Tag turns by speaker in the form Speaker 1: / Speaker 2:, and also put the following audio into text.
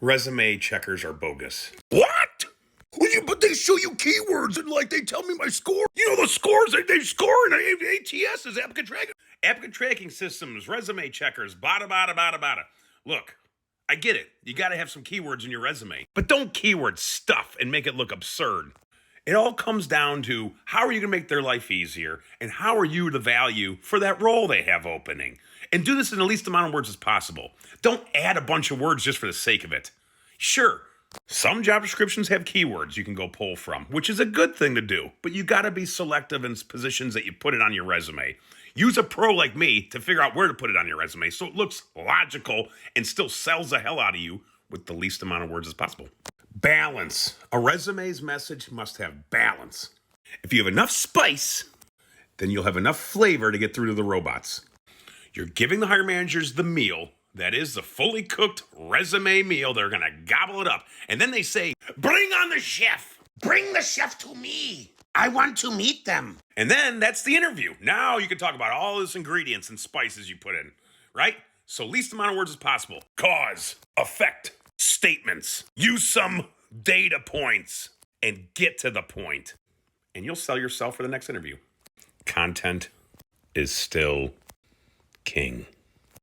Speaker 1: Resume checkers are bogus.
Speaker 2: What? Well, but they show you keywords and they tell me my score. You know the scores they score in ATS is applicant tracking.
Speaker 1: Applicant tracking systems, resume checkers, bada bada bada bada. Look, I get it. You got to have some keywords in your resume, but don't keyword stuff and make it look absurd. It all comes down to how are you going to make their life easier and how are you the value for that role they have opening. And do this in the least amount of words as possible. Don't add a bunch of words just for the sake of it. Sure, some job descriptions have keywords you can go pull from, which is a good thing to do, but you got to be selective in positions that you put it on your resume. Use a pro like me to figure out where to put it on your resume so it looks logical and still sells the hell out of you with the least amount of words as possible. Balance. A resume's message must have balance. If you have enough spice, then you'll have enough flavor to get through to the robots. You're giving the hiring managers the meal, that is the fully cooked resume meal. They're going to gobble it up. And then they say, bring on the chef.
Speaker 2: Bring the chef to me. I want to meet them.
Speaker 1: And then that's the interview. Now you can talk about all those ingredients and spices you put in, right? So least amount of words as possible. Cause, effect, statements. Use some data points and get to the point. And you'll sell yourself for the next interview. Content is still king.